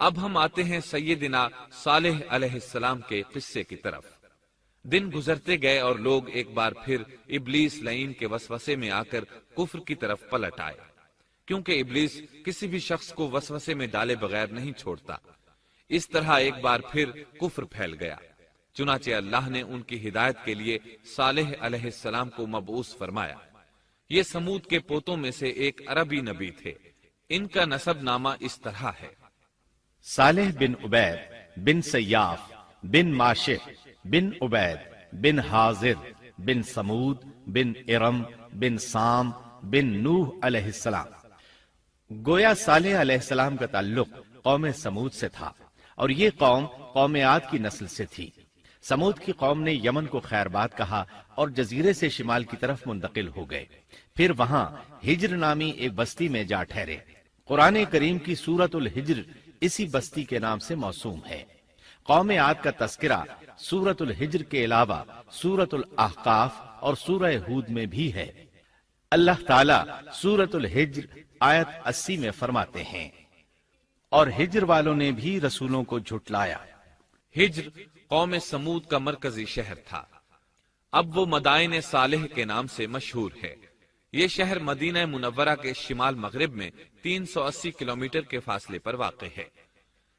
اب ہم آتے ہیں سیدنا صالح علیہ السلام کے قصے کی طرف۔ دن گزرتے گئے اور لوگ ایک بار پھر ابلیس لعین کے وسوسے میں آ کر کفر کی طرف پلٹ آئے، کیونکہ ابلیس کسی بھی شخص کو وسوسے میں ڈالے بغیر نہیں چھوڑتا۔ اس طرح ایک بار پھر کفر پھیل گیا، چنانچہ اللہ نے ان کی ہدایت کے لیے صالح علیہ السلام کو مبعوث فرمایا۔ یہ سمود کے پوتوں میں سے ایک عربی نبی تھے۔ ان کا نسب نامہ اس طرح ہے: صالح بن عبید بن سیاف بن ماشق بن عبید بن حاضر بن سمود بن ارم بن سام بن نوح علیہ السلام۔ گویا صالح علیہ السلام کا تعلق قوم سمود سے تھا، اور یہ قوم عاد کی نسل سے تھی۔ سمود کی قوم نے یمن کو خیرباد کہا اور جزیرے سے شمال کی طرف منتقل ہو گئے، پھر وہاں ہجر نامی ایک بستی میں جا ٹھہرے۔ قرآن کریم کی سورۃ الحجر اسی بستی کے نام سے موسوم ہے۔ قوم عاد کا تذکرہ سورۃ الحجر کے علاوہ سورۃ الاحقاف اور سورہ ہود میں بھی ہے۔ اللہ تعالیٰ سورۃ الحجر آیت 80 میں فرماتے ہیں، اور ہجر والوں نے بھی رسولوں کو جھٹلایا۔ ہجر قوم سمود کا مرکزی شہر تھا۔ اب وہ مدائن صالح کے نام سے مشہور ہے۔ یہ شہر مدینہ منورہ کے شمال مغرب میں 380 کلومیٹر کے فاصلے پر واقع ہے۔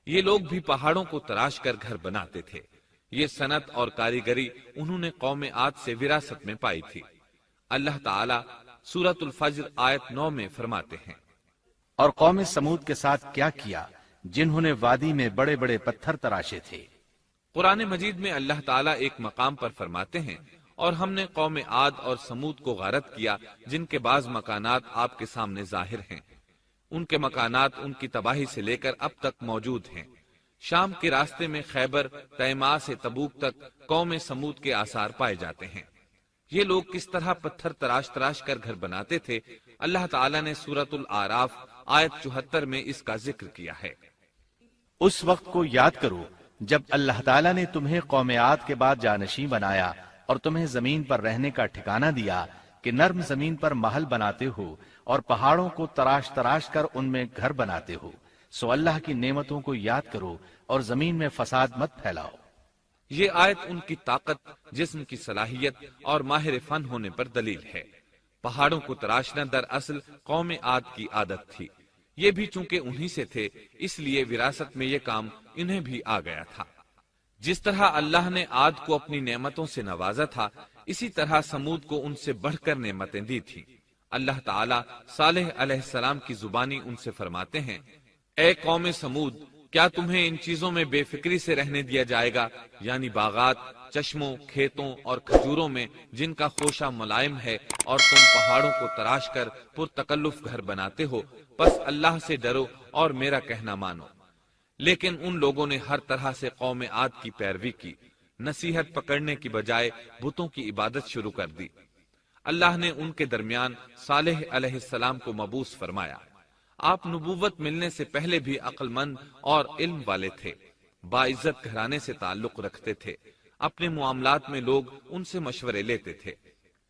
یہ لوگ بھی پہاڑوں کو تراش کر گھر بناتے تھے۔ یہ صنعت اور کاریگری انہوں نے قوم عاد سے وراثت میں پائی تھی۔ اللہ تعالیٰ سورۃ الفجر آیت 9 میں فرماتے ہیں، اور قوم سمود کے ساتھ کیا کیا جنہوں نے وادی میں بڑے بڑے پتھر تراشے تھے۔ قرآن مجید میں اللہ تعالیٰ ایک مقام پر فرماتے ہیں، اور ہم نے قوم عاد اور سمود کو غارت کیا جن کے بعض مکانات آپ کے سامنے ظاہر ہیں۔ ان کے مکانات ان کی تباہی سے لے کر اب تک موجود ہیں۔ شام کے راستے میں خیبر، تیما سے تبوک تک قوم سمود کے آثار پائے جاتے ہیں۔ یہ لوگ کس طرح پتھر تراش تراش کر گھر بناتے تھے، اللہ تعالیٰ نے سورۃ الاعراف آیت 74 میں اس کا ذکر کیا ہے۔ اس وقت کو یاد کرو جب اللہ تعالیٰ نے تمہیں قوم عاد کے بعد جانشین بنایا اور تمہیں زمین پر رہنے کا ٹھکانہ دیا کہ نرم زمین پر محل بناتے ہو اور پہاڑوں کو تراش تراش کر ان میں گھر بناتے ہو۔ سو اللہ کی نعمتوں کو یاد کرو اور زمین میں فساد مت پھیلاؤ۔ یہ آیت ان کی طاقت، جسم کی صلاحیت اور ماہر فن ہونے پر دلیل ہے۔ پہاڑوں کو تراشنا دراصل قوم عاد کی عادت تھی۔ یہ بھی چونکہ انہی سے تھے، اس لیے وراثت میں یہ کام انہیں بھی آ گیا تھا۔ جس طرح اللہ نے عاد کو اپنی نعمتوں سے نوازا تھا، اسی طرح سمود کو ان سے بڑھ کر نعمتیں دی تھی۔ اللہ تعالیٰ صالح علیہ السلام کی زبانی ان سے فرماتے ہیں، اے قوم سمود، کیا تمہیں ان چیزوں میں بے فکری سے رہنے دیا جائے گا، یعنی باغات، چشموں، کھیتوں اور کھجوروں میں جن کا خوشہ ملائم ہے، اور تم پہاڑوں کو تراش کر پرتکلف گھر بناتے ہو، پس اللہ سے ڈرو اور میرا کہنا مانو۔ لیکن ان لوگوں نے ہر طرح سے قوم عاد کی پیروی کی، نصیحت پکڑنے کی بجائے بتوں کی عبادت شروع کر دی۔ اللہ نے ان کے درمیان صالح علیہ السلام کو مبعوث فرمایا۔ آپ نبوت ملنے سے پہلے بھی عقل مند اور علم والے تھے، باعزت گھرانے سے تعلق رکھتے تھے، اپنے معاملات میں لوگ ان سے مشورے لیتے تھے،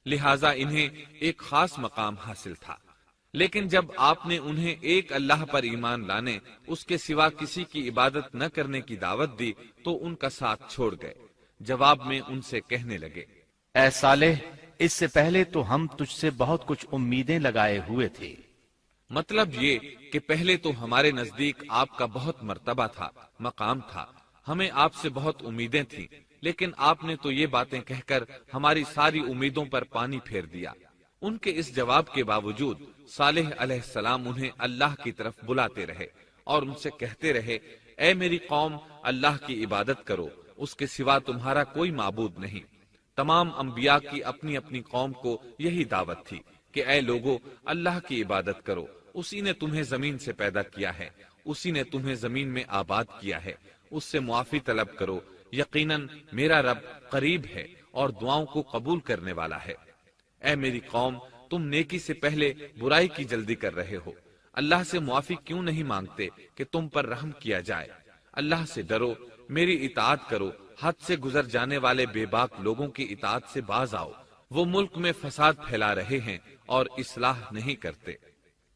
لہٰذا انہیں ایک خاص مقام حاصل تھا۔ لیکن جب آپ نے انہیں ایک اللہ پر ایمان لانے، اس کے سوا کسی کی عبادت نہ کرنے کی دعوت دی تو ان کا ساتھ چھوڑ گئے۔ جواب میں ان سے کہنے لگے، اے صالح، اس سے پہلے تو ہم تجھ سے بہت کچھ امیدیں لگائے ہوئے تھے۔ مطلب یہ کہ پہلے تو ہمارے نزدیک آپ کا بہت مرتبہ تھا، مقام تھا، ہمیں آپ سے بہت امیدیں تھیں، لیکن آپ نے تو یہ باتیں کہہ کر ہماری ساری امیدوں پر پانی پھیر دیا۔ ان کے اس جواب کے باوجود صالح علیہ السلام انہیں اللہ کی طرف بلاتے رہے اور ان سے کہتے رہے، اے میری قوم، اللہ کی عبادت کرو، اس کے سوا تمہارا کوئی معبود نہیں۔ تمام انبیاء کی اپنی اپنی قوم کو یہی دعوت تھی کہ اے لوگو، اللہ کی عبادت کرو، اسی نے تمہیں زمین سے پیدا کیا ہے، اسی نے تمہیں زمین میں آباد کیا ہے، اس سے معافی طلب کرو، یقیناً میرا رب قریب ہے اور دعاؤں کو قبول کرنے والا ہے۔ اے میری قوم، تم نیکی سے پہلے برائی کی جلدی کر رہے ہو، اللہ سے معافی کیوں نہیں مانگتے کہ تم پر رحم کیا جائے؟ اللہ سے ڈرو، میری اطاعت کرو، حد سے گزر جانے والے بے باک لوگوں کی اطاعت سے باز آؤ، وہ ملک میں فساد پھیلا رہے ہیں اور اصلاح نہیں کرتے۔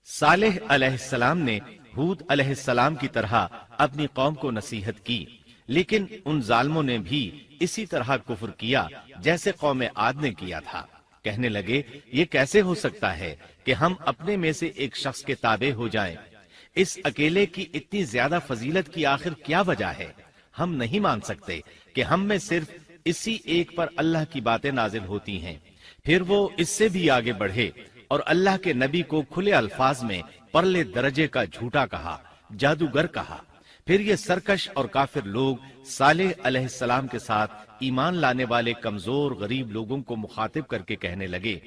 صالح علیہ السلام نے ہود علیہ السلام کی طرح اپنی قوم کو نصیحت کی، لیکن ان ظالموں نے بھی اسی طرح کفر کیا جیسے قوم عاد نے کیا تھا۔ کہنے لگے یہ کیسے ہو سکتا ہے کہ ہم اپنے میں سے ایک شخص کے تابع ہو جائیں؟ اس اکیلے کی اتنی زیادہ فضیلت کی آخر کیا وجہ ہے؟ ہم نہیں مان سکتے کہ ہم میں صرف اسی ایک پر اللہ کی باتیں نازل ہوتی ہیں۔ پھر وہ اس سے بھی آگے بڑھے اور اللہ کے نبی کو کھلے الفاظ میں پرلے درجے کا جھوٹا کہا، جادوگر کہا۔ پھر یہ سرکش اور کافر لوگ صالح علیہ السلام کے ساتھ ایمان لانے والے کمزور غریب لوگوں کو مخاطب کر کے کہنے لگے،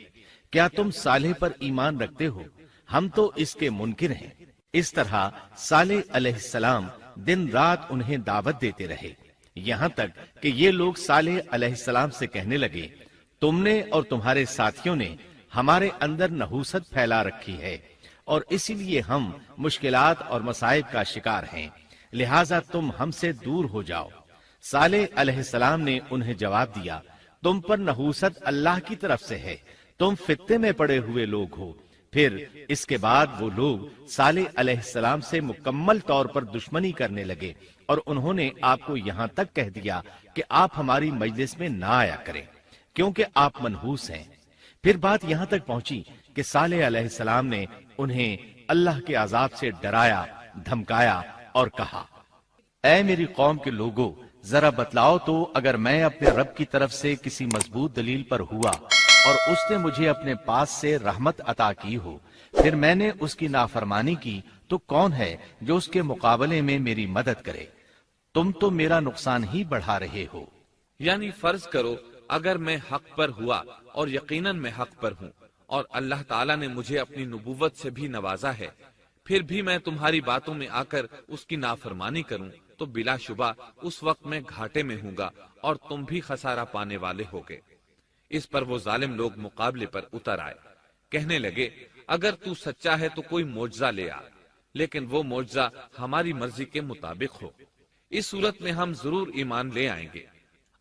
کیا تم صالح پر ایمان رکھتے ہو؟ ہم تو اس کے منکر ہیں۔ اس طرح صالح علیہ السلام دن رات انہیں دعوت دیتے رہے، یہاں تک کہ یہ لوگ صالح علیہ السلام سے کہنے لگے، تم نے اور تمہارے ساتھیوں نے ہمارے اندر نحوست پھیلا رکھی ہے اور اسی لیے ہم مشکلات اور مصائب کا شکار ہیں، لہٰذا تم ہم سے دور ہو جاؤ۔ صالح علیہ السلام نے انہیں جواب دیا، تم پر نحوست اللہ کی طرف سے ہے، تم فتنے میں پڑے ہوئے لوگ ہو۔ پھر اس کے بعد وہ لوگ صالح علیہ السلام سے مکمل طور پر دشمنی کرنے لگے اور انہوں نے آپ کو یہاں تک کہہ دیا کہ آپ ہماری مجلس میں نہ آیا کریں کیونکہ آپ منحوس ہیں۔ پھر بات یہاں تک پہنچی کہ صالح علیہ السلام نے انہیں اللہ کے عذاب سے ڈرایا، دھمکایا اور کہا، اے میری قوم کے لوگوں، ذرا بتلاؤ تو اگر میں اپنے رب کی طرف سے کسی مضبوط دلیل پر ہوا اور اس نے مجھے اپنے پاس سے رحمت عطا کی ہو، پھر میں نے اس کی نافرمانی کی، تو کون ہے جو اس کے مقابلے میں میری مدد کرے؟ تم تو میرا نقصان ہی بڑھا رہے ہو۔ یعنی فرض کرو اگر میں حق پر ہوا اور یقیناً میں حق پر ہوں اور اللہ تعالیٰ نے مجھے اپنی نبوت سے بھی نوازا ہے، پھر بھی میں تمہاری باتوں میں آ کر اس کی نافرمانی کروں تو بلا شبہ اس وقت میں گھاٹے میں ہوں گا اور تم بھی خسارہ پانے والے ہوگے۔ اس پر وہ ظالم لوگ مقابلے پر اتر آئے، کہنے لگے اگر تو سچا ہے تو کوئی معجزہ لے آ، لیکن وہ معجزہ ہماری مرضی کے مطابق ہو، اس صورت میں ہم ضرور ایمان لے آئیں گے۔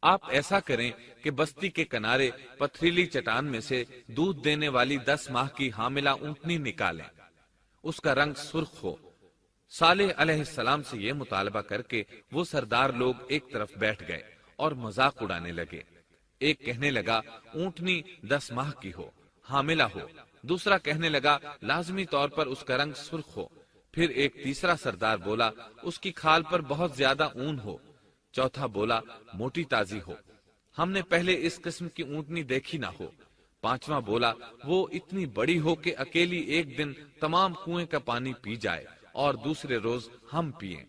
آپ ایسا کریں کہ بستی کے کنارے پتھریلی چٹان میں سے دودھ دینے والی 10 ماہ کی حاملہ اونٹنی نکالیں، اس کا رنگ سرخ ہو۔ صالح علیہ السلام سے یہ مطالبہ کر کے وہ سردار لوگ ایک طرف بیٹھ گئے اور مذاق اڑانے لگے۔ ایک کہنے لگا اونٹنی 10 ماہ کی ہو، حاملہ ہو۔ دوسرا کہنے لگا لازمی طور پر اس کا رنگ سرخ ہو۔ پھر ایک تیسرا سردار بولا اس کی کھال پر بہت زیادہ اون ہو۔ چوتھا بولا موٹی تازی ہو، ہم نے پہلے اس قسم کی اونٹنی دیکھی نہ ہو۔ پانچواں بولا وہ اتنی بڑی ہو کہ اکیلی ایک دن تمام کنویں کا پانی پی جائے اور دوسرے روز ہم پئیں۔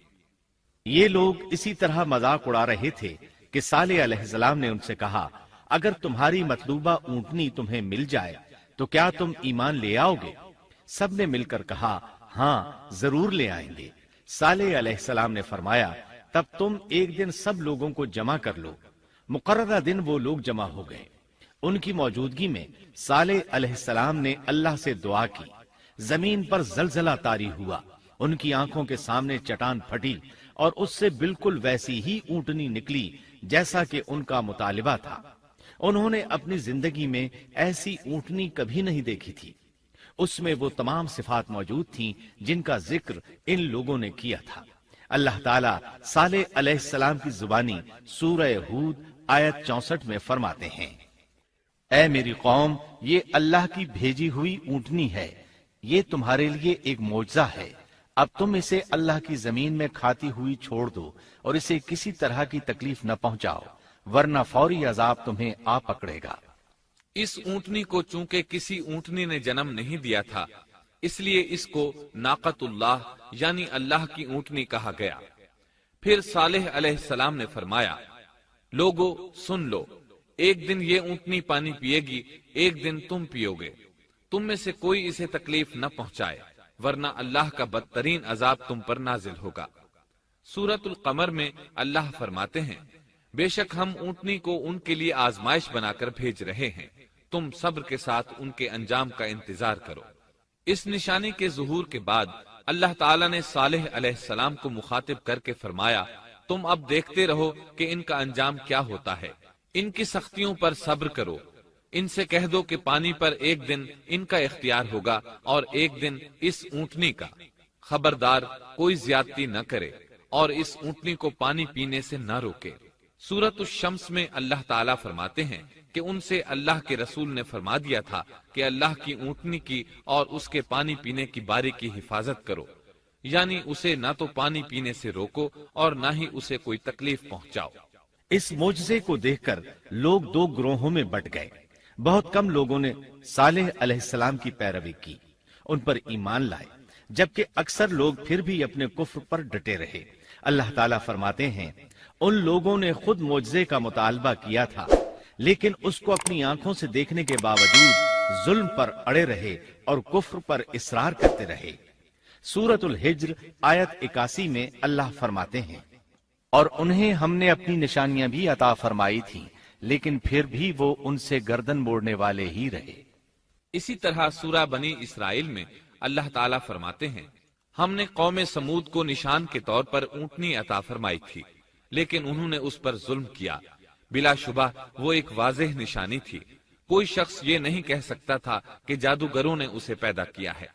یہ لوگ اسی طرح مذاق اڑا رہے تھے کہ صالح علیہ السلام نے ان سے کہا، اگر تمہاری مطلوبہ اونٹنی تمہیں مل جائے تو کیا تم ایمان لے آؤ گے؟ سب نے مل کر کہا، ہاں ضرور لے آئیں گے۔ صالح علیہ السلام نے فرمایا، تب تم ایک دن سب لوگوں کو جمع کر لو۔ مقررہ دن وہ لوگ جمع ہو گئے۔ ان کی موجودگی میں صالح علیہ السلام نے اللہ سے دعا کی، زمین پر زلزلہ طاری ہوا، ان کی آنکھوں کے سامنے چٹان پھٹی اور اس سے بالکل ویسی ہی اونٹنی نکلی جیسا کہ ان کا مطالبہ تھا۔ انہوں نے اپنی زندگی میں ایسی اونٹنی کبھی نہیں دیکھی تھی۔ اس میں وہ تمام صفات موجود تھیں جن کا ذکر ان لوگوں نے کیا تھا۔ اللہ تعالیٰ صالح علیہ السلام کی زبانی سورہ ہود آیت 64 میں فرماتے ہیں، اے میری قوم، یہ اللہ کی بھیجی ہوئی اونٹنی ہے، یہ تمہارے لیے ایک معجزہ ہے۔ اب تم اسے اللہ کی زمین میں کھاتی ہوئی چھوڑ دو اور اسے کسی طرح کی تکلیف نہ پہنچاؤ، ورنہ فوری عذاب تمہیں آ پکڑے گا۔ اس اونٹنی کو چونکہ کسی اونٹنی نے جنم نہیں دیا تھا، اس لیے اس کو ناقۃ اللہ یعنی اللہ کی اونٹنی کہا گیا۔ پھر صالح علیہ السلام نے فرمایا، لوگو سن لو، ایک دن یہ اونٹنی پانی پیے گی، ایک دن تم پیو گے، تم میں سے کوئی اسے تکلیف نہ پہنچائے، ورنہ اللہ کا بدترین عذاب تم پر نازل ہوگا۔ سورۃ القمر میں اللہ فرماتے ہیں، بے شک ہم اونٹنی کو ان کے لیے آزمائش بنا کر بھیج رہے ہیں، تم صبر کے ساتھ ان کے انجام کا انتظار کرو۔ اس نشانی کے ظہور کے بعد اللہ تعالیٰ نے صالح علیہ السلام کو مخاطب کر کے فرمایا، تم اب دیکھتے رہو کہ ان کا انجام کیا ہوتا ہے، ان کی سختیوں پر صبر کرو، ان سے کہہ دو کہ پانی پر ایک دن ان کا اختیار ہوگا اور ایک دن اس اونٹنی کا، خبردار کوئی زیادتی نہ کرے اور اس اونٹنی کو پانی پینے سے نہ روکے۔ سورۃ الشمس میں اللہ تعالیٰ فرماتے ہیں کہ ان سے اللہ کے رسول نے فرما دیا تھا کہ اللہ کی اونٹنی کی اور اس کے پانی پینے کی باری کی حفاظت کرو، یعنی اسے نہ تو پانی پینے سے روکو اور نہ ہی اسے کوئی تکلیف پہنچاؤ۔ اس معجزے کو دیکھ کر لوگ دو گروہوں میں بٹ گئے۔ بہت کم لوگوں نے صالح علیہ السلام کی پیروی کی، ان پر ایمان لائے، جبکہ اکثر لوگ پھر بھی اپنے کفر پر ڈٹے رہے۔ اللہ تعالیٰ فرماتے ہیں ان لوگوں نے خود معجزے کا مطالبہ کیا تھا، لیکن اس کو اپنی آنکھوں سے دیکھنے کے باوجود ظلم پر اڑے رہے اور کفر پر اصرار کرتے رہے۔ سورۃ الحجر آیت 81 میں اللہ فرماتے ہیں اور انہیں ہم نے اپنی نشانیاں بھی عطا فرمائی تھی، لیکن پھر بھی وہ ان سے گردن موڑنے والے ہی رہے۔ اسی طرح سورہ بنی اسرائیل میں اللہ تعالیٰ فرماتے ہیں ہم نے قوم سمود کو نشان کے طور پر اونٹنی عطا فرمائی تھی، لیکن انہوں نے اس پر ظلم کیا۔ بلا شبہ وہ ایک واضح نشانی تھی، کوئی شخص یہ نہیں کہہ سکتا تھا کہ جادوگروں نے اسے پیدا کیا ہے۔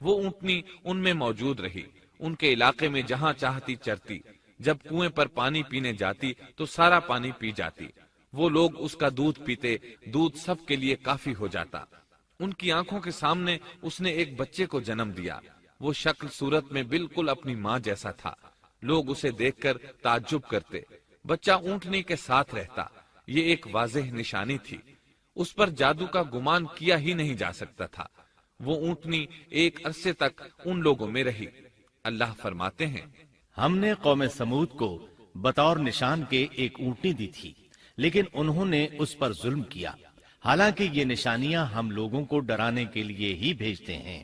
وہ اونٹنی ان میں موجود رہی، ان کے علاقے میں جہاں چاہتی چرتی، جب کنویں پر پانی پینے جاتی تو سارا پانی پی جاتی، وہ لوگ اس کا دودھ پیتے، دودھ سب کے لیے کافی ہو جاتا۔ ان کی آنکھوں کے سامنے اس نے ایک بچے کو جنم دیا، وہ شکل صورت میں بالکل اپنی ماں جیسا تھا، لوگ اسے دیکھ کر تعجب کرتے۔ بچہ اونٹنی کے ساتھ رہتا، یہ ایک واضح نشانی تھی، اس پر جادو کا گمان کیا ہی نہیں جا سکتا تھا۔ وہ اونٹنی ایک عرصے تک ان لوگوں میں رہی۔ اللہ فرماتے ہیں ہم نے قوم سمود کو بطور نشان کے ایک اونٹنی دی تھی، لیکن انہوں نے اس پر ظلم کیا۔ حالانکہ یہ نشانیاں ہم لوگوں کو ڈرانے کے لیے ہی بھیجتے ہیں۔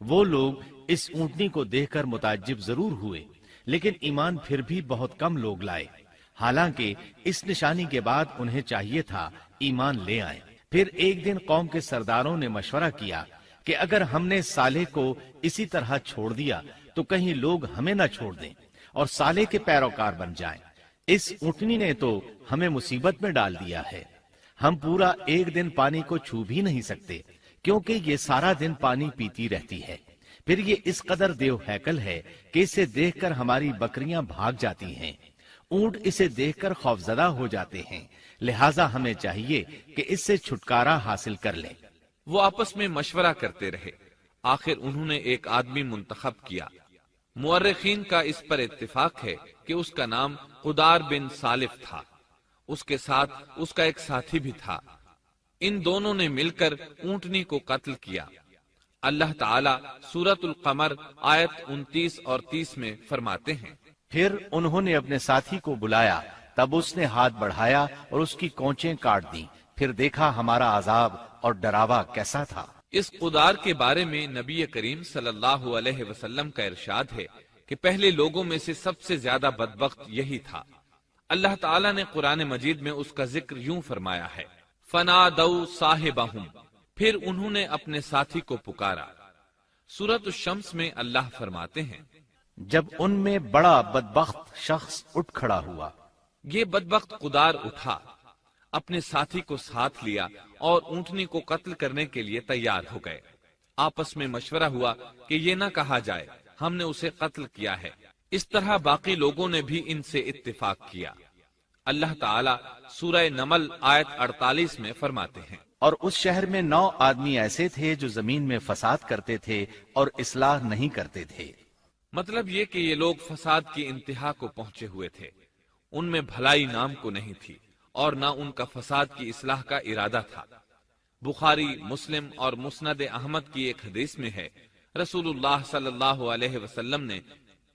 وہ لوگ اس اونٹنی کو دیکھ کر متعجب ضرور ہوئے، لیکن ایمان پھر بھی بہت کم لوگ لائے۔ حالانکہ اس نشانی کے بعد انہیں چاہیے تھا ایمان لے آئیں۔ پھر ایک دن قوم کے سرداروں نے مشورہ کیا کہ اگر ہم نے صالح کو اسی طرح چھوڑ دیا تو کہیں لوگ ہمیں نہ چھوڑ دیں اور صالح کے پیروکار بن جائیں۔ اس اونٹنی نے تو ہمیں مصیبت میں ڈال دیا ہے، ہم پورا ایک دن پانی کو چھو بھی نہیں سکتے، کیونکہ یہ سارا دن پانی پیتی رہتی ہے۔ پھر یہ اس قدر دیو ہیکل ہے کہ اسے دیکھ کر ہماری بکریاں بھاگ جاتی ہیں، اونٹ اسے دیکھ کر خوفزدہ ہو جاتے ہیں، لہٰذا ہمیں چاہیے کہ اس سے چھٹکارا حاصل کر لیں۔ وہ آپس میں مشورہ کرتے رہے، آخر انہوں نے ایک آدمی منتخب کیا۔ مورخین کا اس پر اتفاق ہے کہ اس کا نام قدار بن سالف تھا، اس کے ساتھ اس کا ایک ساتھی بھی تھا۔ ان دونوں نے مل کر اونٹنی کو قتل کیا۔ اللہ تعالیٰ سورۃ القمر آیت 29 اور 30 میں فرماتے ہیں پھر انہوں نے اپنے ساتھی کو بلایا، تب اس نے ہاتھ بڑھایا اور اس کی کونچیں کاٹ دیں، پھر دیکھا ہمارا عذاب اور ڈراوا کیسا تھا۔ اس قدار کے بارے میں نبی کریم صلی اللہ علیہ وسلم کا ارشاد ہے کہ پہلے لوگوں میں سے سب سے زیادہ بدبخت یہی تھا۔ اللہ تعالیٰ نے قرآن مجید میں اس کا ذکر یوں فرمایا ہے فَنَادَوْا صَاحِبَهُمْ، پھر انہوں نے اپنے ساتھی کو پکارا۔ سورۃ الشمس میں اللہ فرماتے ہیں جب ان میں بڑا بدبخت شخص اٹھ کھڑا ہوا۔ یہ بدبخت قدار اٹھا، اپنے ساتھی کو ساتھ لیا اور اونٹنی کو قتل کرنے کے لیے تیار ہو گئے۔ آپس میں مشورہ ہوا کہ یہ نہ کہا جائے ہم نے اسے قتل کیا ہے، اس طرح باقی لوگوں نے بھی ان سے اتفاق کیا۔ اللہ تعالیٰ سورہ نمل آیت 48 میں فرماتے ہیں اور اس شہر میں 9 آدمی ایسے تھے جو زمین میں فساد کرتے تھے اور اصلاح نہیں کرتے تھے۔ مطلب یہ کہ یہ لوگ فساد کی انتہا کو پہنچے ہوئے تھے، ان میں بھلائی نام کو نہیں تھی اور نہ ان کا فساد کی اصلاح کا ارادہ تھا۔ بخاری، مسلم اور مسند احمد کی ایک حدیث میں ہے رسول اللہ صلی اللہ علیہ وسلم نے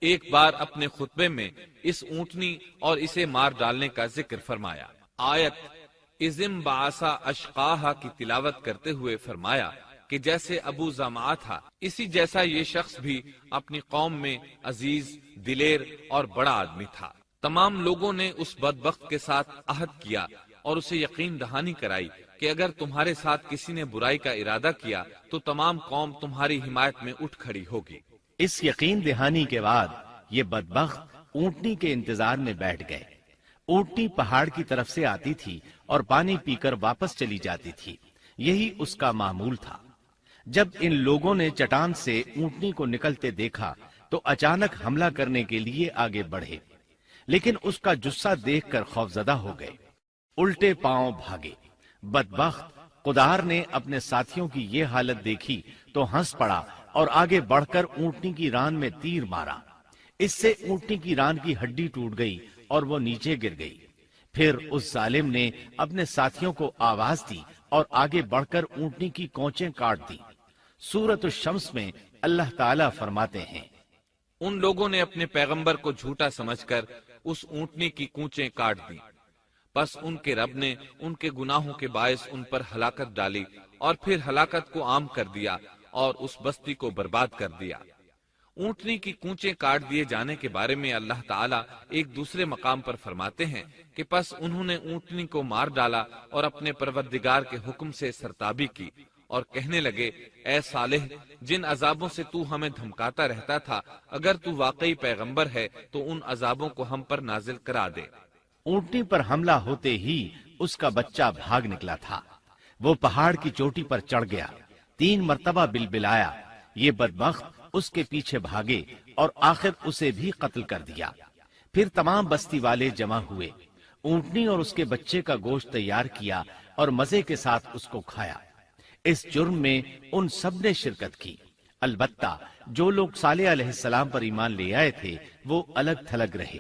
ایک بار اپنے خطبے میں اس اونٹنی اور اسے مار ڈالنے کا ذکر فرمایا۔ آیت اذم بعثا اشقاہا کی تلاوت کرتے ہوئے فرمایا کہ جیسے ابو زمعہ تھا، اسی جیسا یہ شخص بھی اپنی قوم میں عزیز، دلیر اور بڑا آدمی تھا۔ تمام لوگوں نے اس بدبخت کے ساتھ عہد کیا اور اسے یقین دہانی کرائی کہ اگر تمہارے ساتھ کسی نے برائی کا ارادہ کیا تو تمام قوم تمہاری حمایت میں اٹھ کھڑی ہوگی۔ اس یقین دہانی کے بعد یہ بدبخت اونٹنی کے انتظار میں بیٹھ گئے۔ اونٹنی پہاڑ کی طرف سے آتی تھی اور پانی پی کر واپس چلی جاتی تھی، یہی اس کا معمول تھا۔ جب ان لوگوں نے چٹان سے اونٹنی کو نکلتے دیکھا تو اچانک حملہ کرنے کے لیے آگے بڑھے، لیکن اس کا جثہ دیکھ کر خوفزدہ ہو گئے، الٹے پاؤں بھاگے۔ بدبخت قدار نے اپنے ساتھیوں کی یہ حالت دیکھی تو ہنس پڑا اور آگے بڑھ کر اونٹنی کی ران میں تیر مارا۔ اس سے اونٹنی کی ران کی ہڈی ٹوٹ گئی اور وہ نیچے گر گئی۔ پھر اس ظالم نے اپنے ساتھیوں کو آواز دی اور آگے بڑھ کر اونٹنی کی کونچیں کاٹ دی۔ سورۃ الشمس میں اللہ تعالیٰ فرماتے ہیں، ان لوگوں نے اپنے پیغمبر کو جھوٹا سمجھ کر اس اونٹنی کی کونچیں کاٹ دی، پس ان کے رب نے ان کے گناہوں کے باعث ان پر ہلاکت ڈالی اور پھر ہلاکت کو عام کر دیا اور اس بستی کو برباد کر دیا۔ اونٹنی کی کونچیں کاٹ دیے جانے کے بارے میں اللہ تعالیٰ ایک دوسرے مقام پر فرماتے ہیں کہ پس انہوں نے اونٹنی کو مار ڈالا اور اپنے پروردگار کے حکم سے سرتابی کی اور کہنے لگے، اے صالح، جن عذابوں سے تو ہمیں دھمکاتا رہتا تھا، اگر تو واقعی پیغمبر ہے تو ان عذابوں کو ہم پر نازل کرا دے۔ اونٹنی پر حملہ ہوتے ہی اس کا بچہ بھاگ نکلا تھا۔ وہ پہاڑ کی چوٹی پر چڑھ گیا، 3 مرتبہ بلبلایا۔ یہ بدبخت اس کے پیچھے بھاگے اور آخر اسے بھی قتل کر دیا۔ پھر تمام بستی والے جمع ہوئے، اونٹنی اور اس کے بچے کا گوشت تیار کیا اور مزے کے ساتھ اس کو کھایا۔ اس جرم میں ان سب نے شرکت کی، البتہ جو لوگ صالح علیہ السلام پر ایمان لے آئے تھے وہ الگ تھلگ رہے۔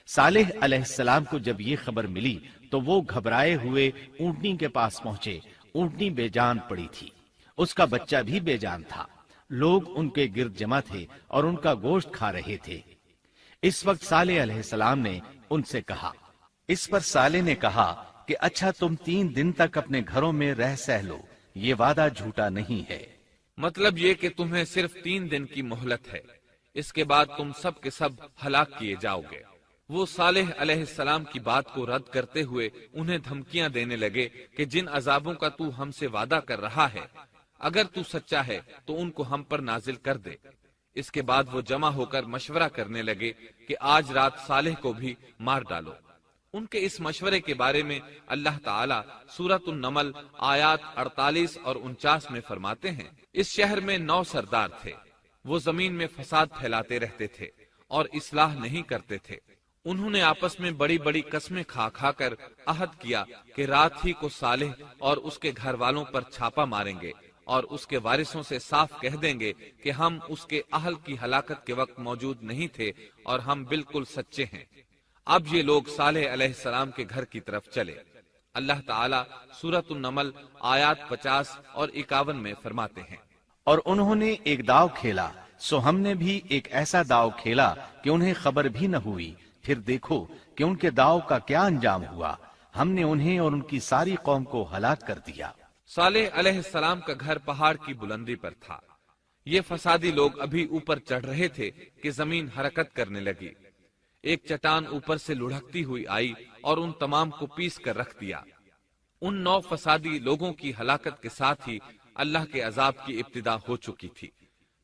صالح علیہ السلام کو جب یہ خبر ملی تو وہ گھبرائے ہوئے اونٹنی کے پاس پہنچے۔ اونٹنی بے جان پڑی تھی، اس کا بچہ بھی بے جان تھا۔ لوگ ان کے گرد جمع تھے اور ان کا گوشت کھا رہے تھے۔ اس وقت صالح علیہ السلام نے ان سے کہا، اس پر صالح نے کہا کہ اچھا تم 3 دن تک اپنے گھروں میں رہ سہ لو، یہ وعدہ جھوٹا نہیں ہے۔ مطلب یہ کہ تمہیں صرف 3 دن کی مہلت ہے، اس کے بعد تم سب کے سب ہلاک کیے جاؤ گے۔ وہ صالح علیہ السلام کی بات کو رد کرتے ہوئے انہیں دھمکیاں دینے لگے کہ جن عذابوں کا تو ہم سے وعدہ کر رہا ہے، اگر تو سچا ہے تو ان کو ہم پر نازل کر دے۔ اس کے بعد وہ جمع ہو کر مشورہ کرنے لگے کہ آج رات صالح کو بھی مار ڈالو۔ ان کے اس مشورے کے بارے میں اللہ تعالیٰ سورۃ النمل آیات 48 اور 49 میں فرماتے ہیں، اس شہر میں 9 سردار تھے، وہ زمین میں فساد پھیلاتے رہتے تھے اور اصلاح نہیں کرتے تھے۔ انہوں نے آپس میں بڑی بڑی قسمیں کھا کھا کر عہد کیا کہ رات ہی کو صالح اور اس کے گھر والوں پر چھاپا ماریں گے اور اس کے وارثوں سے صاف کہہ دیں گے کہ ہم اس کے اہل کی ہلاکت کے وقت موجود نہیں تھے اور ہم بالکل سچے ہیں۔ اب یہ لوگ صالح علیہ السلام کے گھر کی طرف چلے۔ اللہ تعالیٰ سورۃ النمل آیات 50 اور 51 میں فرماتے ہیں، اور انہوں نے ایک داؤ کھیلا، سو ہم نے بھی ایک ایسا داؤ کھیلا کہ انہیں خبر بھی نہ ہوئی۔ پھر دیکھو کہ ان کے داؤ کا کیا انجام ہوا، ہم نے انہیں اور ان کی ساری قوم کو ہلاک کر دیا۔ صالح علیہ السلام کا گھر پہاڑ کی بلندی پر تھا۔ یہ فسادی لوگ ابھی اوپر چڑھ رہے تھے کہ زمین حرکت کرنے لگی۔ ایک چٹان اوپر سے لڑھکتی ہوئی آئی اور ان تمام کو پیس کر رکھ دیا۔ ان 9 فسادی لوگوں کی ہلاکت کے ساتھ ہی اللہ کے عذاب کی ابتدا ہو چکی تھی۔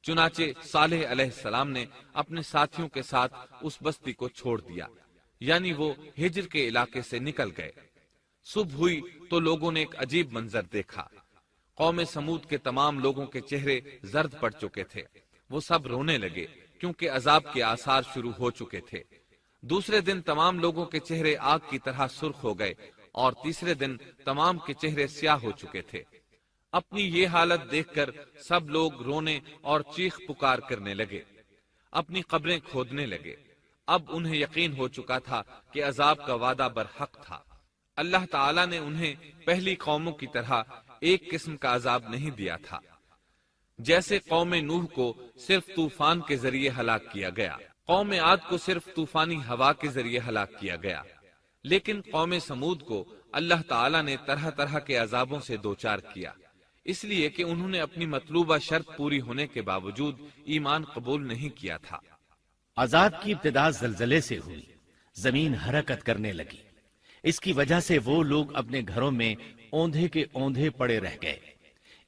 چنانچہ صالح علیہ السلام نے اپنے ساتھیوں کے ساتھ اس بستی کو چھوڑ دیا، یعنی وہ ہجر کے علاقے سے نکل گئے۔ صبح ہوئی تو لوگوں نے ایک عجیب منظر دیکھا۔ قوم سمود کے تمام لوگوں کے چہرے زرد پڑ چکے تھے، وہ سب رونے لگے کیونکہ عذاب کے آثار شروع ہو چکے تھے۔ دوسرے دن تمام لوگوں کے چہرے آگ کی طرح سرخ ہو گئے اور تیسرے دن تمام کے چہرے سیاہ ہو چکے تھے۔ اپنی یہ حالت دیکھ کر سب لوگ رونے اور چیخ پکار کرنے لگے، اپنی قبریں کھودنے لگے۔ اب انہیں یقین ہو چکا تھا کہ عذاب کا وعدہ برحق تھا۔ اللہ تعالیٰ نے انہیں پہلی قوموں کی طرح ایک قسم کا عذاب نہیں دیا تھا، جیسے قوم نوح کو صرف طوفان کے ذریعے ہلاک کیا گیا، قوم عاد کو صرف طوفانی ہوا کے ذریعے ہلاک کیا گیا، لیکن قوم سمود کو اللہ تعالیٰ نے طرح طرح کے عذابوں سے دوچار کیا، اس لیے کہ انہوں نے اپنی مطلوبہ شرط پوری ہونے کے باوجود ایمان قبول نہیں کیا تھا۔ عذاب کی ابتدا زلزلے سے ہوئی، زمین حرکت کرنے لگی۔ اس کی وجہ سے وہ لوگ اپنے گھروں میں اوندھے کے اوندھے پڑے رہ گئے،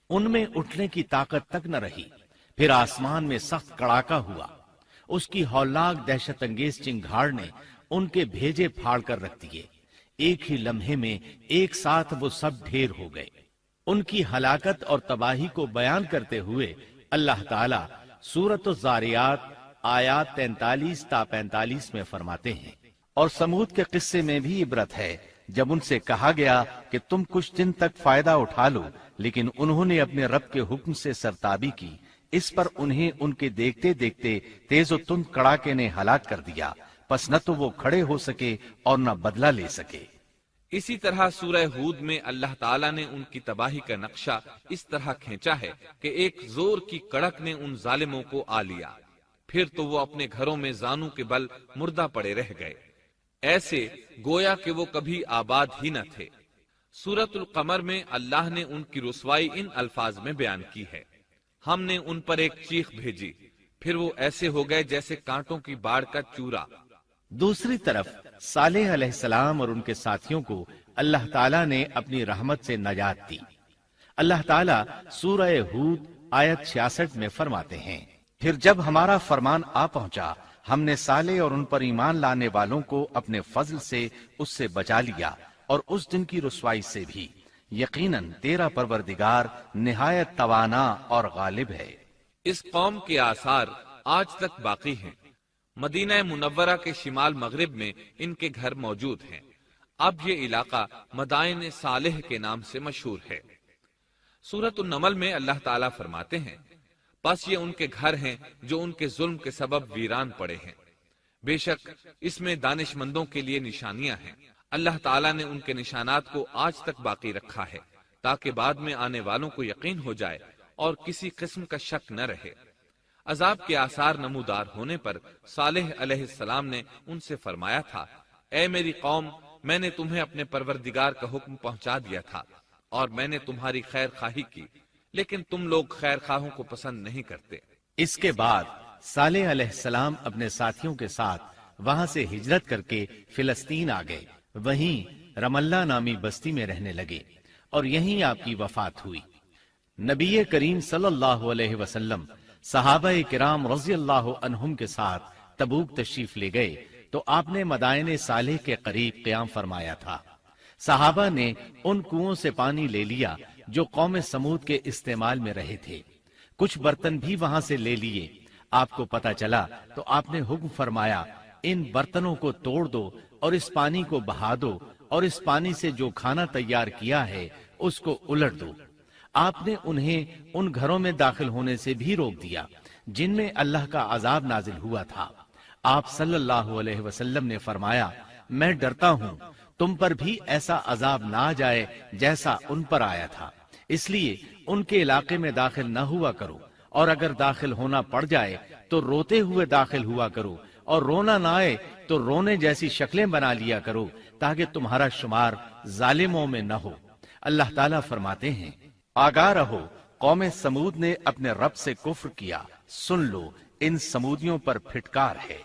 ان میں اٹھنے کی طاقت تک نہ رہی۔ پھر آسمان میں سخت کڑاکا ہوا، اس کی ہولناک دہشت انگیز چنگھاڑ نے ان کے بھیجے پھاڑ کر رکھ دیے۔ ایک ہی لمحے میں ایک ساتھ وہ سب ڈھیر ہو گئے۔ ان کی ہلاکت اور تباہی کو بیان کرتے ہوئے اللہ تعالیٰ سورۃ الزاریات آیات 43 تا 45 میں فرماتے ہیں، اور سمود کے قصے میں بھی عبرت ہے جب ان سے کہا گیا کہ تم کچھ دن تک فائدہ اٹھا لو، لیکن انہوں نے اپنے رب کے حکم سے سرتابی کی، اس پر انہیں ان کے دیکھتے دیکھتے تیز و تند کڑاکے نے ہلاک کر دیا، پس نہ تو وہ کھڑے ہو سکے اور نہ بدلہ لے سکے۔ اسی طرح سورہ ہود میں اللہ تعالیٰ نے ان کی تباہی کا نقشہ اس طرح کھینچا ہے کہ ایک زور کی کڑک نے ان ظالموں کو آ لیا، پھر تو وہ اپنے گھروں میں زانوں کے بل مردہ پڑے رہ گئے، ایسے گویا کہ وہ کبھی آباد ہی نہ تھے۔ سورۃ القمر میں اللہ نے ان کی رسوائی ان الفاظ میں بیان کی ہے، ہم نے ان پر ایک چیخ بھیجی، پھر وہ ایسے ہو گئے جیسے کانٹوں کی باڑ کا چورا۔ دوسری طرف صالح علیہ السلام اور ان کے ساتھیوں کو اللہ تعالیٰ نے اپنی رحمت سے نجات دی۔ اللہ تعالیٰ سورہ ہود آیت 66 میں فرماتے ہیں، پھر جب ہمارا فرمان آ پہنچا ہم نے صالح اور ان پر ایمان لانے والوں کو اپنے فضل سے اس سے بچا لیا اور اس دن کی رسوائی سے بھی، یقیناً تیرا پروردگار نہایت توانا اور غالب ہے۔ اس قوم کے آثار آج تک باقی ہیں، مدینہ منورہ کے شمال مغرب میں ان کے گھر موجود ہیں، اب یہ علاقہ مدائن صالح کے نام سے مشہور ہے۔ سورۃ النمل میں اللہ تعالیٰ فرماتے ہیں، پس یہ ان کے گھر ہیں جو ان کے ظلم کے سبب ویران پڑے ہیں، بے شک اس میں دانش مندوں کے لیے نشانیاں ہیں۔ اللہ تعالیٰ نے ان کے نشانات کو آج تک باقی رکھا ہے تاکہ بعد میں آنے والوں کو یقین ہو جائے اور کسی قسم کا شک نہ رہے۔ عذاب کے آثار نمودار ہونے پر صالح علیہ السلام نے ان سے فرمایا تھا، اے میری قوم، میں نے تمہیں اپنے پروردگار کا حکم پہنچا دیا تھا اور میں نے تمہاری خیر خواہی کی، لیکن تم لوگ خیر خواہوں کو پسند نہیں کرتے۔ اس کے بعد صالح علیہ السلام اپنے ساتھیوں کے ساتھ وہاں سے ہجرت کر کے فلسطین آ گئے، وہیں رملہ نامی بستی میں رہنے لگے اور یہیں آپ کی وفات ہوئی۔ نبی کریم صلی اللہ علیہ وسلم صحابہ کرام رضی اللہ عنہم کے ساتھ تبوک تشریف لے گئے تو آپ نے مدائن صالح کے قریب قیام فرمایا تھا۔ صحابہ نے ان کنووں سے پانی لے لیا جو قوم سمود کے استعمال میں رہے تھے، کچھ برتن بھی وہاں سے لے لیے۔ آپ کو پتہ چلا تو آپ نے حکم فرمایا، ان برتنوں کو توڑ دو اور اس پانی کو بہا دو اور اس پانی سے جو کھانا تیار کیا ہے اس کو الٹ دو۔ آپ نے انہیں ان گھروں میں داخل ہونے سے بھی روک دیا جن میں اللہ کا عذاب نازل ہوا تھا۔ آپ صلی اللہ علیہ وسلم نے فرمایا، میں ڈرتا ہوں تم پر بھی ایسا عذاب نہ آ جائے جیسا ان پر آیا تھا، اس لیے ان کے علاقے میں داخل نہ ہوا کرو، اور اگر داخل ہونا پڑ جائے تو روتے ہوئے داخل ہوا کرو، اور رونا نہ آئے تو رونے جیسی شکلیں بنا لیا کرو تاکہ تمہارا شمار ظالموں میں نہ ہو۔ اللہ تعالیٰ فرماتے ہیں، آگاہ رہو، قوم سمود نے اپنے رب سے کفر کیا، سن لو ان سمودیوں پر پھٹکار ہے۔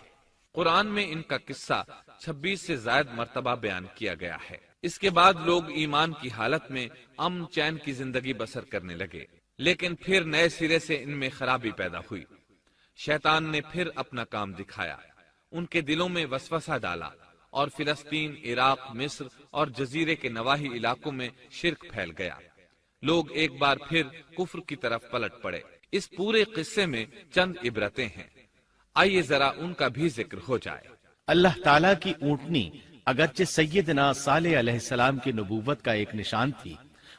قرآن میں ان کا قصہ 26 سے زائد مرتبہ بیان کیا گیا ہے۔ اس کے بعد لوگ ایمان کی حالت میں امن چین کی زندگی بسر کرنے لگے، لیکن پھر نئے سرے سے ان میں خرابی پیدا ہوئی۔ شیطان نے پھر اپنا کام دکھایا، ان کے دلوں میں وسوسہ ڈالا اور فلسطین، عراق، مصر اور جزیرے کے نواحی علاقوں میں شرک پھیل گیا۔ لوگ ایک بار پھر کفر کی طرف پلٹ پڑے۔ اس پورے قصے میں چند عبرتیں ہیں، آئیے ذرا ان کا بھی ذکر ہو جائے۔ اللہ تعالیٰ کی اونٹنی اگرچہ سیدنا صالح علیہ السلام کی نبوت کا ایک نشان تھی،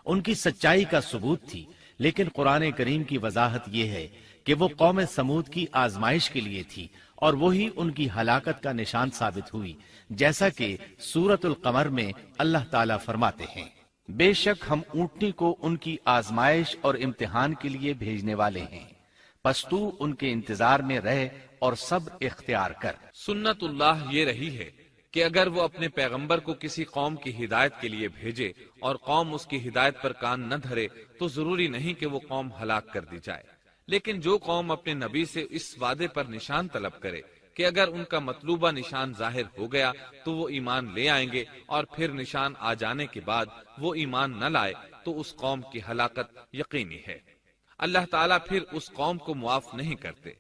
ان کی سچائی کا ثبوت تھی، لیکن قرآن کریم کی وضاحت یہ ہے کہ وہ قوم سمود کی آزمائش کے لیے تھی اور وہی ان کی ہلاکت کا نشان ثابت ہوئی، جیسا کہ سورۃ القمر میں اللہ تعالیٰ فرماتے ہیں، بے شک ہم اونٹنی کو ان کی آزمائش اور امتحان کے لیے بھیجنے والے ہیں، پس تو ان کے انتظار میں رہ اور صبر اختیار کر۔ سنت اللہ یہ رہی ہے کہ اگر وہ اپنے پیغمبر کو کسی قوم کی ہدایت کے لیے بھیجے اور قوم اس کی ہدایت پر کان نہ دھرے تو ضروری نہیں کہ وہ قوم ہلاک کر دی جائے، لیکن جو قوم اپنے نبی سے اس وعدے پر نشان طلب کرے کہ اگر ان کا مطلوبہ نشان ظاہر ہو گیا تو وہ ایمان لے آئیں گے، اور پھر نشان آ جانے کے بعد وہ ایمان نہ لائے تو اس قوم کی ہلاکت یقینی ہے۔ اللہ تعالیٰ پھر اس قوم کو معاف نہیں کرتے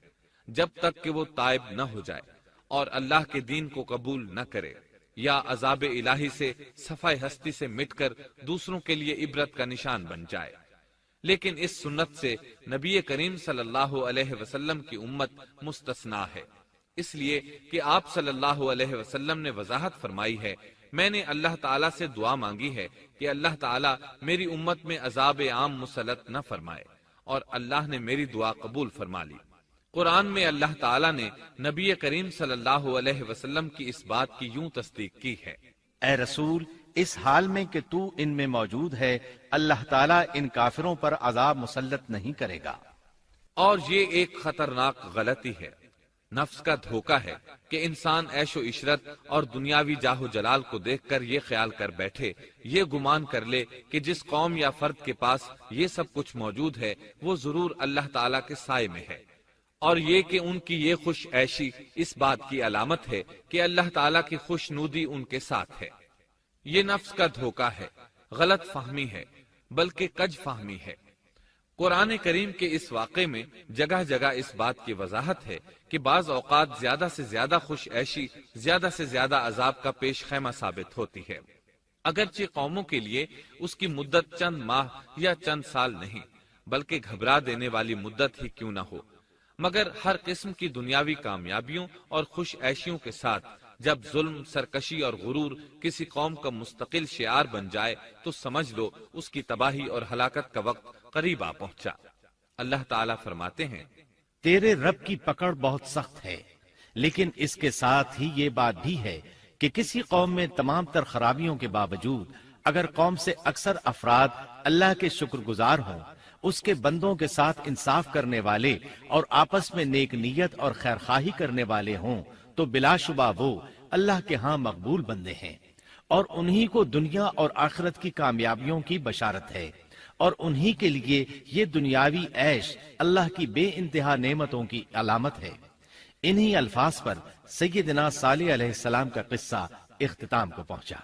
جب تک کہ وہ تائب نہ ہو جائے اور اللہ کے دین کو قبول نہ کرے، یا عذاب الہی سے صفائے ہستی سے مٹ کر دوسروں کے لیے عبرت کا نشان بن جائے۔ لیکن اس سنت سے نبی کریم صلی اللہ علیہ وسلم کی امت مستثنا ہے، اس لیے کہ آپ صلی اللہ علیہ وسلم نے وضاحت فرمائی ہے، میں نے اللہ تعالیٰ سے دعا مانگی ہے کہ اللہ تعالیٰ میری امت میں عذاب عام مسلط نہ فرمائے، اور اللہ نے میری دعا قبول فرما لی۔ قرآن میں اللہ تعالیٰ نے نبی کریم صلی اللہ علیہ وسلم کی اس بات کی یوں تصدیق کی ہے، اے رسول، اس حال میں کہ تو ان میں موجود ہے، اللہ تعالیٰ ان کافروں پر عذاب مسلط نہیں کرے گا۔ اور یہ ایک خطرناک غلطی ہے، نفس کا دھوکہ ہے کہ انسان عیش و عشرت اور دنیاوی جاہ و جلال کو دیکھ کر یہ خیال کر بیٹھے، یہ گمان کر لے کہ جس قوم یا فرد کے پاس یہ سب کچھ موجود ہے وہ ضرور اللہ تعالیٰ کے سائے میں ہے، اور یہ کہ ان کی یہ خوش عیشی اس بات کی علامت ہے کہ اللہ تعالیٰ کی خوش نودی ان کے ساتھ ہے۔ یہ نفس کا دھوکہ ہے، غلط فہمی ہے، بلکہ کج فہمی ہے۔ قرآن کریم کے اس واقعے میں جگہ جگہ اس بات کی وضاحت ہے کہ بعض اوقات زیادہ سے زیادہ خوش عیشی زیادہ سے زیادہ عذاب کا پیش خیمہ ثابت ہوتی ہے، اگرچہ قوموں کے لیے اس کی مدت چند ماہ یا چند سال نہیں بلکہ گھبرا دینے والی مدت ہی کیوں نہ ہو، مگر ہر قسم کی دنیاوی کامیابیوں اور خوش عیشیوں کے ساتھ جب ظلم، سرکشی اور غرور کسی قوم کا مستقل شعار بن جائے تو سمجھ لو اس کی تباہی اور ہلاکت کا وقت قریب آ پہنچا۔ اللہ تعالیٰ فرماتے ہیں، تیرے رب کی پکڑ بہت سخت ہے، لیکن اس کے ساتھ ہی یہ بات بھی ہے کہ کسی قوم میں تمام تر خرابیوں کے باوجود اگر قوم سے اکثر افراد اللہ کے شکر گزار ہوں، اس کے بندوں کے ساتھ انصاف کرنے والے اور آپس میں نیک نیت اور خیرخواہی کرنے والے ہوں تو بلا شبہ وہ اللہ کے ہاں مقبول بندے ہیں، اور انہی کو دنیا اور آخرت کی کامیابیوں کی بشارت ہے، اور انہی کے لیے یہ دنیاوی عیش اللہ کی بے انتہا نعمتوں کی علامت ہے۔ انہی الفاظ پر سیدنا صالح علیہ السلام کا قصہ اختتام کو پہنچا۔